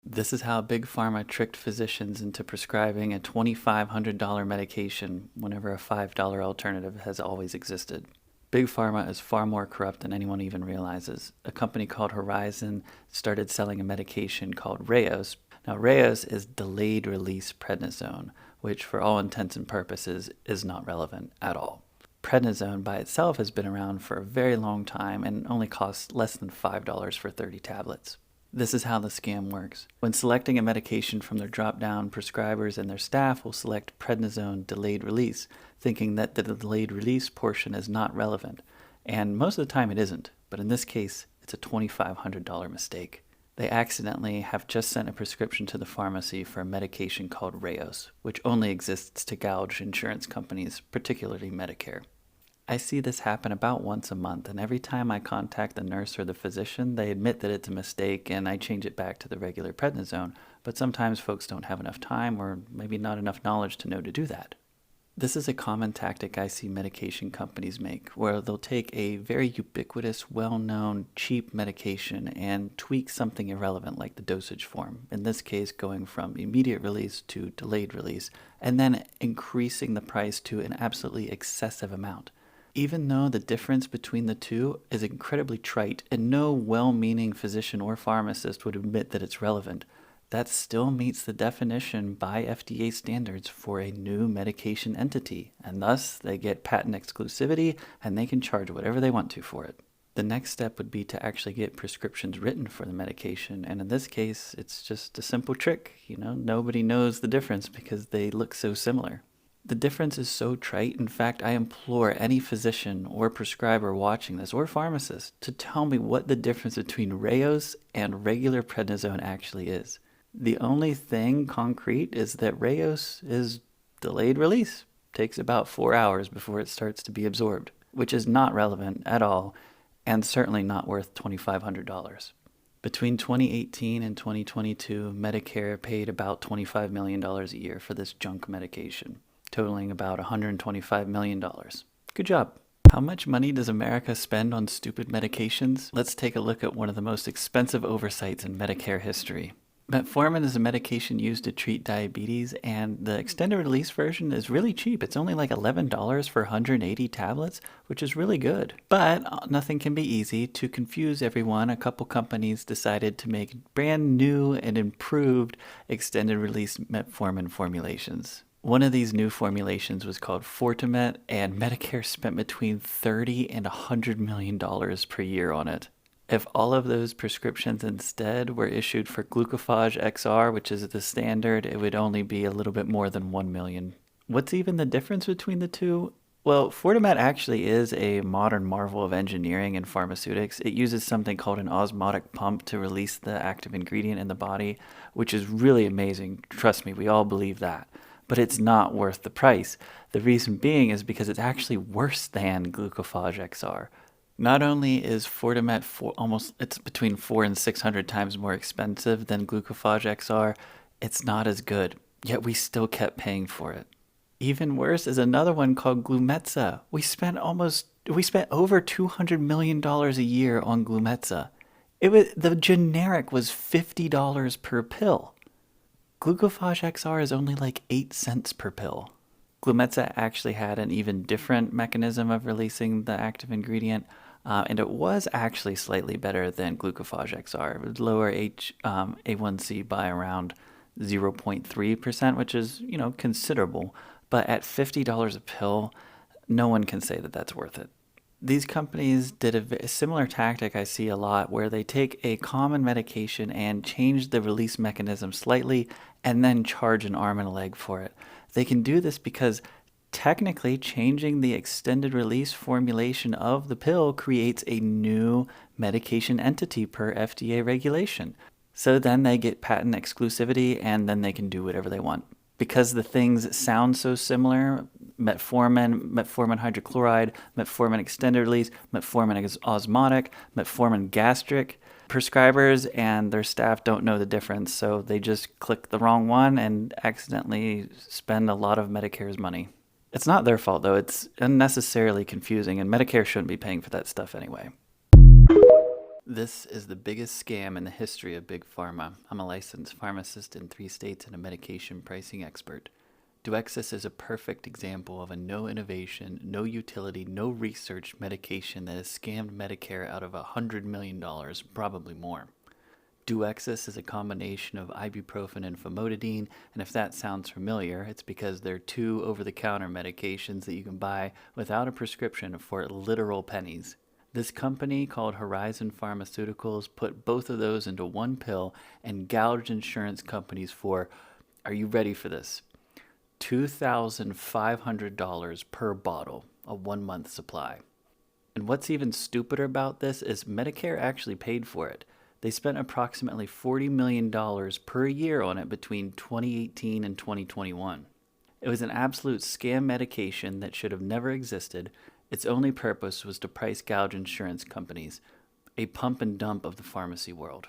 This is how Big Pharma tricked physicians into prescribing a $2,500 medication whenever a $5 alternative has always existed. Big Pharma is far more corrupt than anyone even realizes. A company called Horizon started selling a medication called Rayos. Now, Rayos is delayed release prednisone, which for all intents and purposes is not relevant at all. Prednisone by itself has been around for a very long time and only costs less than $5 for 30 tablets. This is how the scam works. When selecting a medication from their drop-down, prescribers and their staff will select prednisone delayed release, thinking that the delayed release portion is not relevant. And most of the time it isn't, but in this case, it's a $2,500 mistake. They accidentally have just sent a prescription to the pharmacy for a medication called Rayos, which only exists to gouge insurance companies, particularly Medicare. I see this happen about once a month, and every time I contact the nurse or the physician, they admit that it's a mistake and I change it back to the regular prednisone, but sometimes folks don't have enough time or maybe not enough knowledge to know to do that. This is a common tactic I see medication companies make, where they'll take a very ubiquitous, well-known, cheap medication and tweak something irrelevant like the dosage form, in this case going from immediate release to delayed release, and then increasing the price to an absolutely excessive amount. Even though the difference between the two is incredibly trite and no well-meaning physician or pharmacist would admit that it's relevant, that still meets the definition by FDA standards for a new medication entity, and thus they get patent exclusivity and they can charge whatever they want to for it. The next step would be to actually get prescriptions written for the medication, and in this case, it's just a simple trick. Nobody knows the difference because they look so similar. The difference is so trite. In fact, I implore any physician or prescriber watching this or pharmacist to tell me what the difference between Rayos and regular prednisone actually is. The only thing concrete is that Rayos is delayed release. Takes about 4 hours before it starts to be absorbed, which is not relevant at all and certainly not worth $2,500. Between 2018 and 2022, Medicare paid about $25 million a year for this junk medication, totaling about $125 million. Good job. How much money does America spend on stupid medications? Let's take a look at one of the most expensive oversights in Medicare history. Metformin is a medication used to treat diabetes, and the extended release version is really cheap. It's only like $11 for 180 tablets, which is really good. But nothing can be easy. To confuse everyone, a couple companies decided to make brand new and improved extended release metformin formulations. One of these new formulations was called Fortimet, and Medicare spent between $30 and $100 million per year on it. If all of those prescriptions instead were issued for Glucophage XR, which is the standard, it would only be a little bit more than $1 million. What's even the difference between the two? Well, Fortimet actually is a modern marvel of engineering and pharmaceutics. It uses something called an osmotic pump to release the active ingredient in the body, which is really amazing. Trust me, we all believe that. But it's not worth the price. The reason being is because it's actually worse than Glucophage XR. Not only is Fortimet it's between 400 and 600 times more expensive than Glucophage XR, it's not as good, yet we still kept paying for it. Even worse is another one called Glumetza. We spent over $200 million a year on Glumetza. The generic was $50 per pill. Glucophage XR is only like 8 cents per pill. Glumetza actually had an even different mechanism of releasing the active ingredient, and it was actually slightly better than Glucophage XR. It would lower A1C by around 0.3%, which is, considerable. But at $50 a pill, no one can say that that's worth it. These companies did a similar tactic I see a lot, where they take a common medication and change the release mechanism slightly and then charge an arm and a leg for it. They can do this because technically changing the extended release formulation of the pill creates a new medication entity per FDA regulation. So then they get patent exclusivity and then they can do whatever they want. Because the things sound so similar, metformin hydrochloride, metformin extended release, metformin osmotic, metformin gastric, prescribers and their staff don't know the difference, so they just click the wrong one and accidentally spend a lot of Medicare's money. It's not their fault, though. It's unnecessarily confusing, and Medicare shouldn't be paying for that stuff anyway. This is the biggest scam in the history of Big Pharma. I'm a licensed pharmacist in 3 states and a medication pricing expert. Duexis is a perfect example of a no innovation, no utility, no research medication that has scammed Medicare out of $100 million, probably more. Duexis is a combination of ibuprofen and famotidine, and if that sounds familiar, it's because they're 2 over-the-counter medications that you can buy without a prescription for literal pennies. This company, called Horizon Pharmaceuticals, put both of those into one pill and gouged insurance companies for, are you ready for this? $2,500 per bottle, a 1-month supply. And what's even stupider about this is Medicare actually paid for it. They spent approximately $40 million per year on it between 2018 and 2021. It was an absolute scam medication that should have never existed. Its only purpose was to price gouge insurance companies, a pump and dump of the pharmacy world.